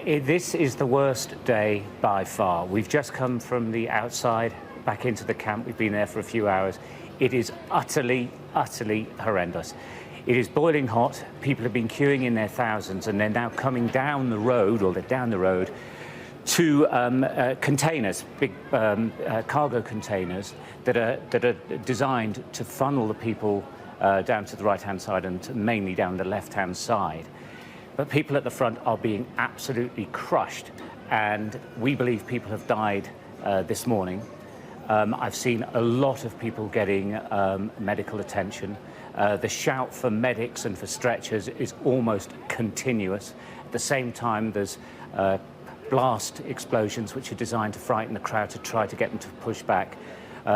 This is the worst day by far. We've just come from the outside back into the camp. We've been there for a few hours. It is utterly, utterly horrendous. It is boiling hot. People have been queuing in their thousands, and they're now coming down the road, or they're down the road, to containers, big cargo containers that are designed to funnel the people down to the right-hand side and mainly down the left-hand side. But people at the front are being absolutely crushed, and we believe people have died this morning. I've seen a lot of people getting medical attention. The shout for medics and for stretchers is almost continuous. At the same time, there's blast explosions which are designed to frighten the crowd, to try to get them to push back.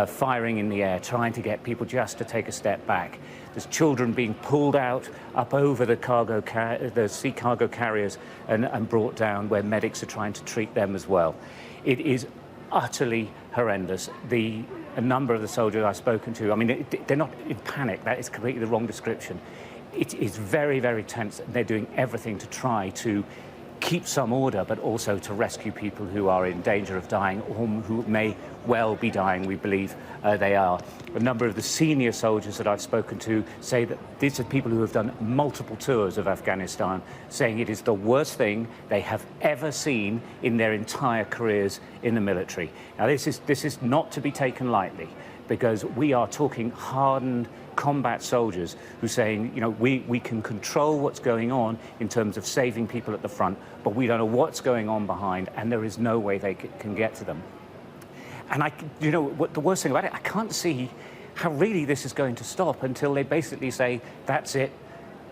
Firing in the air, trying to get people just to take a step back. There's children being pulled out up over the sea cargo carriers and brought down, where medics are trying to treat them as well. It is utterly horrendous. A number of the soldiers I've spoken to, I mean, they're not in panic. That is completely the wrong description. It is very, very tense. They're doing everything to try to keep some order, but also to rescue people who are in danger of dying, or who may well be dying. We believe they are. A number of the senior soldiers that I've spoken to say that these are people who have done multiple tours of Afghanistan, saying it is the worst thing they have ever seen in their entire careers in the military. Now, this is not to be taken lightly, because we are talking hardened combat soldiers who are saying, you know, we can control what's going on in terms of saving people at the front, but we don't know what's going on behind, and there is no way they can get to them. And you know, what the worst thing about it, I can't see how really this is going to stop until they basically say, that's it,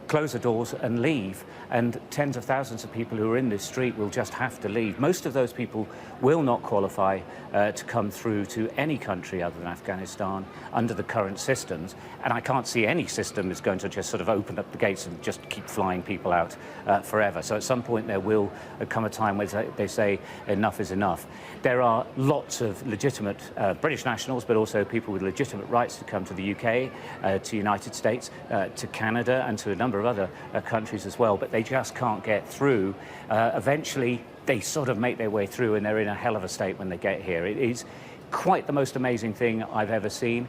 close the doors and leave, and tens of thousands of people who are in this street will just have to leave. Most of those people will not qualify to come through to any country other than Afghanistan under the current systems, and I can't see any system is going to just sort of open up the gates and just keep flying people out forever. So at some point there will come a time where they say enough is enough. There are lots of legitimate British nationals, but also people with legitimate rights to come to the UK, to the United States, to Canada, and to a number of other countries as well, but they just can't get through. Eventually they sort of make their way through, and they're in a hell of a state when they get here. It is quite the most amazing thing I've ever seen.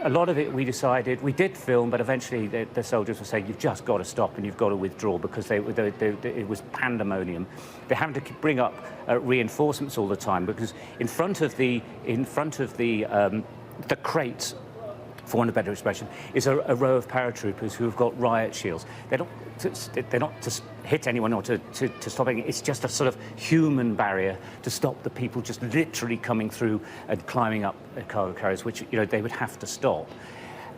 A lot of it we did film, but eventually the soldiers were saying, you've just got to stop and you've got to withdraw, because it was pandemonium. They're having to bring up reinforcements all the time, because in front of the crates, for want of a better expression, is a row of paratroopers who have got riot shields. They're not to hit anyone or to stop anything. It's just a sort of human barrier to stop the people just literally coming through and climbing up cargo carriers, which, you know, they would have to stop.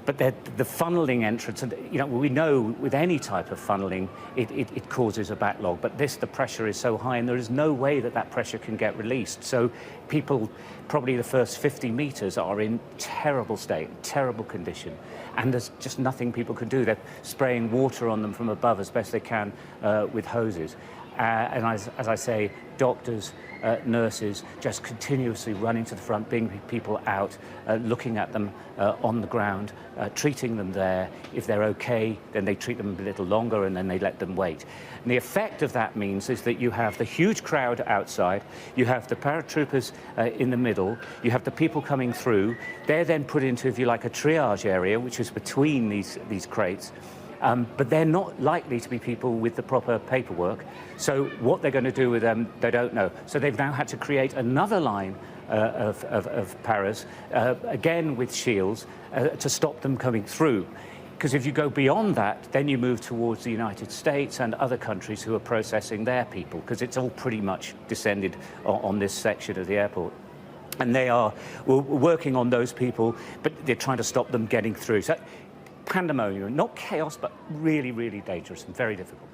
But the funneling entrance, and you know, we know with any type of funneling, it causes a backlog. But the pressure is so high, and there is no way that pressure can get released. So people, probably the first 50 meters, are in terrible state, terrible condition, and there's just nothing people can do. They're spraying water on them from above as best they can with hoses. And as I say, doctors, nurses just continuously running to the front, bringing people out, looking at them on the ground, treating them there. If they're okay, then they treat them a little longer, and then they let them wait. And the effect of that means is that you have the huge crowd outside, you have the paratroopers in the middle, you have the people coming through. They're then put into, if you like, a triage area, which is between these crates. But they're not likely to be people with the proper paperwork. So what they're going to do with them, they don't know. So they've now had to create another line of paras, again with shields, to stop them coming through. Because if you go beyond that, then you move towards the United States and other countries who are processing their people, because it's all pretty much descended on this section of the airport. And they are working on those people, but they're trying to stop them getting through. So pandemonium, not chaos, but really, really dangerous and very difficult.